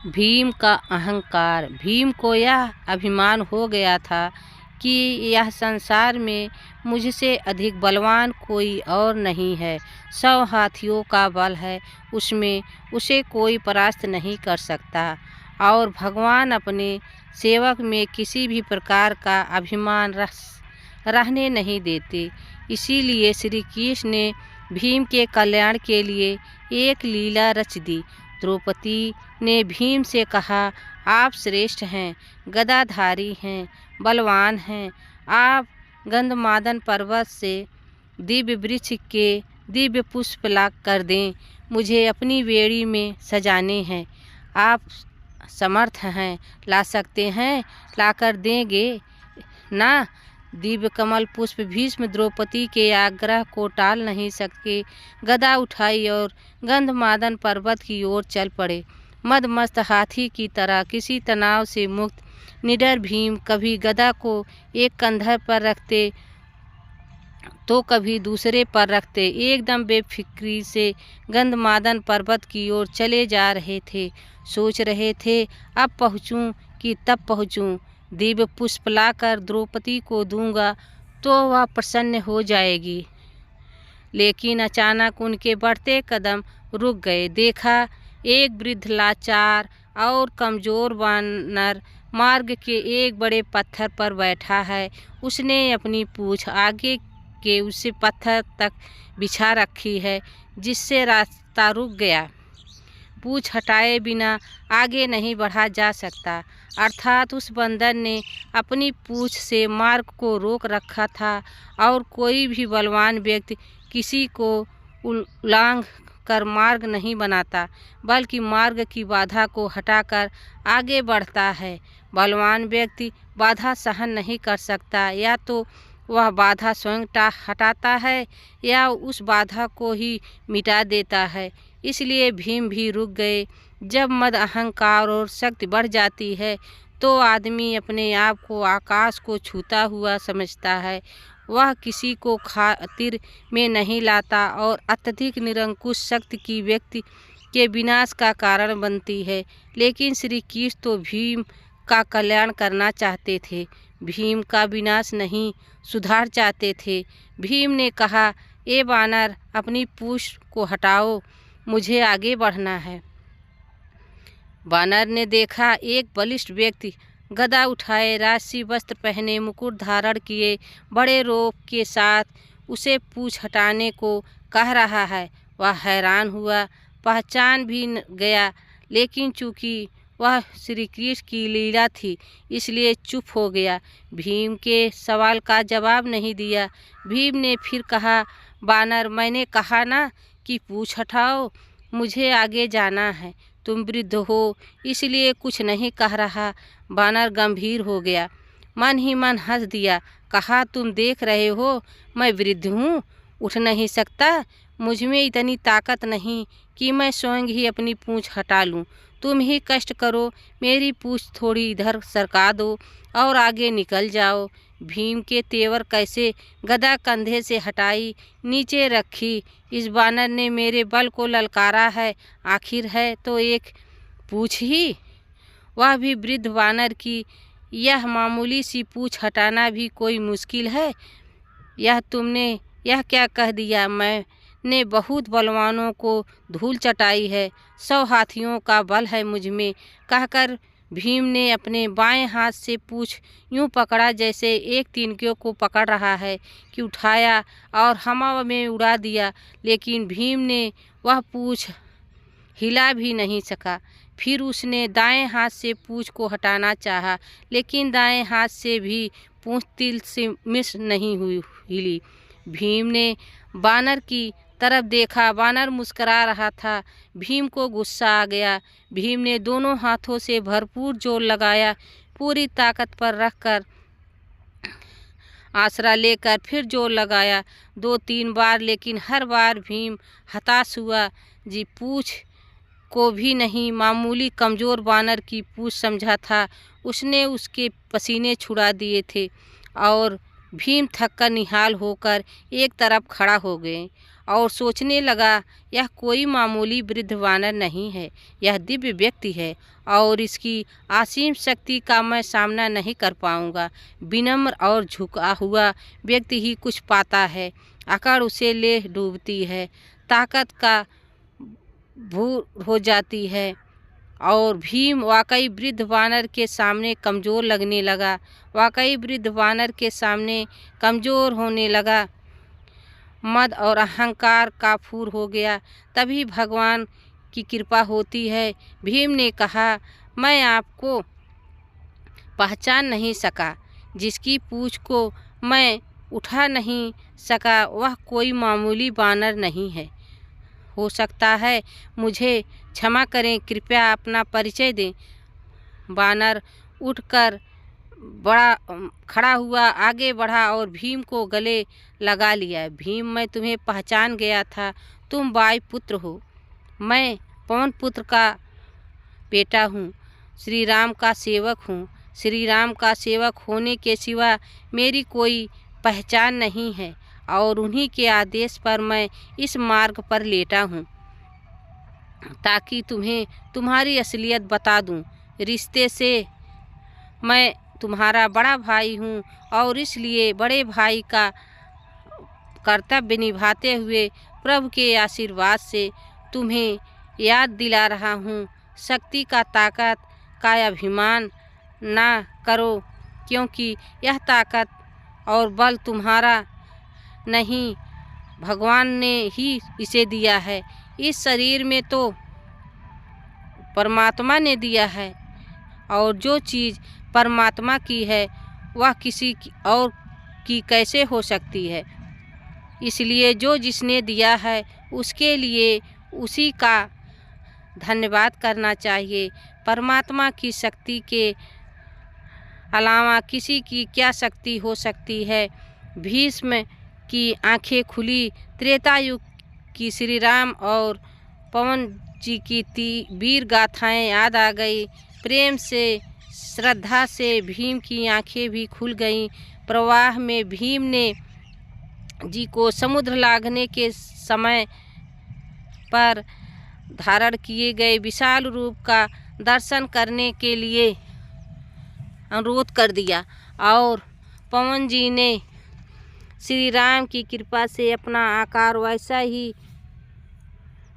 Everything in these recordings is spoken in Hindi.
भीम का अहंकार। भीम को यह अभिमान हो गया था कि यह संसार में मुझसे अधिक बलवान कोई और नहीं है। 100 हाथियों का बल है, उसमें उसे कोई परास्त नहीं कर सकता। और भगवान अपने सेवक में किसी भी प्रकार का अभिमान रहने नहीं देते। इसीलिए श्री कृष्ण ने भीम के कल्याण के लिए एक लीला रच दी। द्रौपदी ने भीम से कहा, आप श्रेष्ठ हैं, गदाधारी हैं, बलवान हैं। आप गंधमादन पर्वत से दिव्य वृक्ष के दिव्य पुष्प ला कर दें, मुझे अपनी बेड़ी में सजाने हैं। आप समर्थ हैं, ला सकते हैं, लाकर देंगे ना। दिव्य कमल पुष्प भीष्म द्रौपदी के आग्रह को टाल नहीं सके। गदा उठाई और गंधमादन पर्वत की ओर चल पड़े। मदमस्त हाथी की तरह किसी तनाव से मुक्त निडर भीम कभी गदा को एक कंधे पर रखते तो कभी दूसरे पर रखते एकदम बेफिक्री से गंधमादन पर्वत की ओर चले जा रहे थे। सोच रहे थे, अब पहुँचूं कि तब पहुँचूं। दिव्य पुष्प लाकर द्रौपदी को दूंगा तो वह प्रसन्न हो जाएगी। लेकिन अचानक उनके बढ़ते कदम रुक गए। देखा, एक वृद्ध लाचार और कमज़ोर वानर मार्ग के एक बड़े पत्थर पर बैठा है। उसने अपनी पूँछ आगे के उस पत्थर तक बिछा रखी है, जिससे रास्ता रुक गया। पूँछ हटाए बिना आगे नहीं बढ़ा जा सकता। अर्थात उस बंदर ने अपनी पूँछ से मार्ग को रोक रखा था और कोई भी बलवान व्यक्ति किसी को उल्लंघ कर मार्ग नहीं बनाता, बल्कि मार्ग की बाधा को हटाकर आगे बढ़ता है। बलवान व्यक्ति बाधा सहन नहीं कर सकता, या तो वह बाधा स्वयं हटाता है या उस बाधा को ही मिटा देता है। इसलिए भीम भी रुक गए। जब मद, अहंकार और शक्ति बढ़ जाती है तो आदमी अपने आप को आकाश को छूता हुआ समझता है। वह किसी को खातिर में नहीं लाता और अत्यधिक निरंकुश शक्ति की व्यक्ति के विनाश का कारण बनती है। लेकिन श्री कृष्ण तो भीम का कल्याण करना चाहते थे, भीम का विनाश नहीं, सुधार चाहते थे। भीम ने कहा, ए वानर, अपनी पूँछ को हटाओ, मुझे आगे बढ़ना है। वानर ने देखा, एक बलिष्ठ व्यक्ति गदा उठाए, राजसी वस्त्र पहने, मुकुट धारण किए, बड़े रोब के साथ उसे पूँछ हटाने को कह रहा है। वह हैरान हुआ, पहचान भी गया, लेकिन चूंकि वह श्री कृष्ण की लीला थी इसलिए चुप हो गया। भीम के सवाल का जवाब नहीं दिया। भीम ने फिर कहा, वानर, मैंने कहा ना कि पूँछ हटाओ, मुझे आगे जाना है। तुम वृद्ध हो इसलिए कुछ नहीं कह रहा। वानर गंभीर हो गया, मन ही मन हंस दिया, कहा, तुम देख रहे हो मैं वृद्ध हूँ, उठ नहीं सकता, मुझ में इतनी ताकत नहीं कि मैं स्वयं ही अपनी पूँछ हटा लूँ। तुम ही कष्ट करो, मेरी पूँछ थोड़ी इधर सरका दो और आगे निकल जाओ। भीम के तेवर कैसे, गदा कंधे से हटाई, नीचे रखी। इस वानर ने मेरे बल को ललकारा है, आखिर है तो एक पूँछ ही, वह भी वृद्ध वानर की। यह मामूली सी पूँछ हटाना भी कोई मुश्किल है? यह तुमने यह क्या कह दिया? मैंने बहुत बलवानों को धूल चटाई है, 100 हाथियों का बल है मुझ में, कहकर भीम ने अपने बाएं हाथ से पूँछ यूं पकड़ा जैसे एक तिनके को पकड़ रहा है कि उठाया और हवा में उड़ा दिया। लेकिन भीम ने वह पूँछ हिला भी नहीं सका। फिर उसने दाएं हाथ से पूँछ को हटाना चाहा, लेकिन दाएं हाथ से भी पूँछ तिल से मिस नहीं हिली। भीम ने बानर की तरफ देखा, बानर मुस्करा रहा था। भीम को गुस्सा आ गया। भीम ने दोनों हाथों से भरपूर जोर लगाया, पूरी ताकत पर रखकर आसरा लेकर फिर जोर लगाया 2-3 बार, लेकिन हर बार भीम हताश हुआ। जी, पूँछ को भी नहीं, मामूली कमज़ोर बानर की पूँछ समझा था। उसने उसके पसीने छुड़ा दिए थे और भीम थक कर निहाल होकर एक तरफ खड़ा हो गए और सोचने लगा, यह कोई मामूली वृद्ध वानर नहीं है, यह दिव्य व्यक्ति है और इसकी असीम शक्ति का मैं सामना नहीं कर पाऊंगा। विनम्र और झुका हुआ व्यक्ति ही कुछ पाता है, अकड़ उसे ले डूबती है, ताकत का भूर हो जाती है। और भीम वाकई वृद्ध वानर के सामने कमज़ोर लगने लगा, वाकई वृद्ध वानर के सामने कमज़ोर होने लगा। मद और अहंकार काफूर हो गया। तभी भगवान की कृपा होती है। भीम ने कहा, मैं आपको पहचान नहीं सका, जिसकी पूँछ को मैं उठा नहीं सका वह कोई मामूली वानर नहीं है। हो सकता है, मुझे क्षमा करें, कृपया अपना परिचय दें। वानर उठकर खड़ा हुआ, आगे बढ़ा और भीम को गले लगा लिया। भीम, मैं तुम्हें पहचान गया था, तुम वायुपुत्र हो। मैं पवन पुत्र का बेटा हूँ, श्री राम का सेवक हूँ। श्री राम का सेवक होने के सिवा मेरी कोई पहचान नहीं है और उन्हीं के आदेश पर मैं इस मार्ग पर लेटा हूँ, ताकि तुम्हें तुम्हारी असलियत बता दूँ। रिश्ते से मैं तुम्हारा बड़ा भाई हूँ और इसलिए बड़े भाई का कर्तव्य निभाते हुए प्रभु के आशीर्वाद से तुम्हें याद दिला रहा हूँ। शक्ति का ताकत का अभिमान ना करो, क्योंकि यह ताकत और बल तुम्हारा नहीं, भगवान ने ही इसे दिया है। इस शरीर में तो परमात्मा ने दिया है और जो चीज़ परमात्मा की है वह किसी और की कैसे हो सकती है। इसलिए जो जिसने दिया है उसके लिए उसी का धन्यवाद करना चाहिए। परमात्मा की शक्ति के अलावा किसी की क्या शक्ति हो सकती है। भीष्म की आंखें खुली। त्रेता युग की श्री राम और पवन जी की वीर गाथाएं याद आ गई। प्रेम से, श्रद्धा से भीम की आंखें भी खुल गईं। प्रवाह में भीम ने जी को समुद्र लांघने के समय पर धारण किए गए विशाल रूप का दर्शन करने के लिए अनुरोध कर दिया और पवन जी ने श्री राम की कृपा से अपना आकार वैसा ही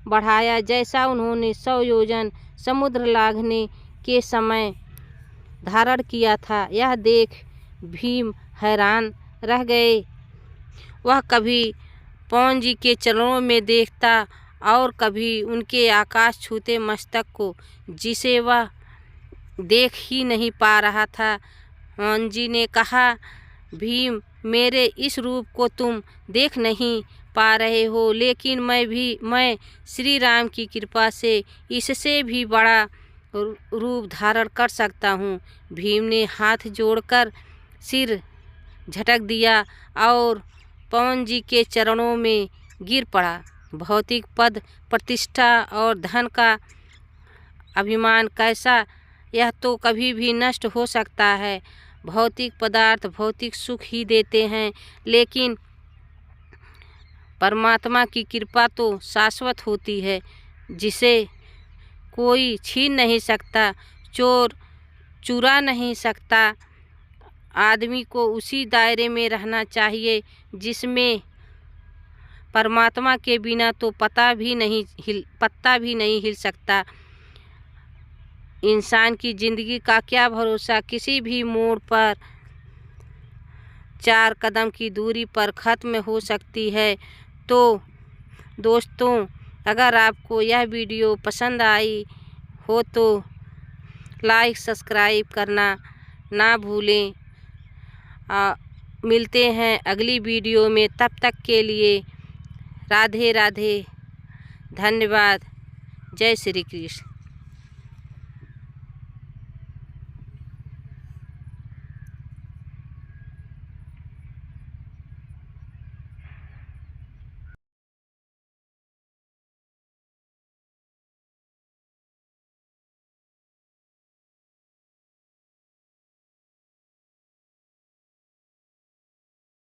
बढ़ाया जैसा उन्होंने 100 योजन समुद्र लांघने के समय धारण किया था। यह देख भीम हैरान रह गए। वह कभी पवन जी के चरणों में देखता और कभी उनके आकाश छूते मस्तक को, जिसे वह देख ही नहीं पा रहा था। पवन जी ने कहा, भीम, मेरे इस रूप को तुम देख नहीं पा रहे हो, लेकिन मैं श्री राम की कृपा से इससे भी बड़ा रूप धारण कर सकता हूँ। भीम ने हाथ जोड़कर सिर झटक दिया और पवन जी के चरणों में गिर पड़ा। भौतिक पद, प्रतिष्ठा और धन का अभिमान कैसा, यह तो कभी भी नष्ट हो सकता है। भौतिक पदार्थ भौतिक सुख ही देते हैं, लेकिन परमात्मा की कृपा तो शाश्वत होती है, जिसे कोई छीन नहीं सकता, चोर चुरा नहीं सकता। आदमी को उसी दायरे में रहना चाहिए जिसमें परमात्मा के बिना तो पत्ता भी नहीं हिल सकता। इंसान की ज़िंदगी का क्या भरोसा, किसी भी मोड़ पर 4 कदम की दूरी पर ख़त्म हो सकती है। तो दोस्तों, अगर आपको यह वीडियो पसंद आई हो तो लाइक सब्सक्राइब करना ना भूलें। मिलते हैं अगली वीडियो में, तब तक के लिए राधे राधे, धन्यवाद, जय श्री कृष्ण।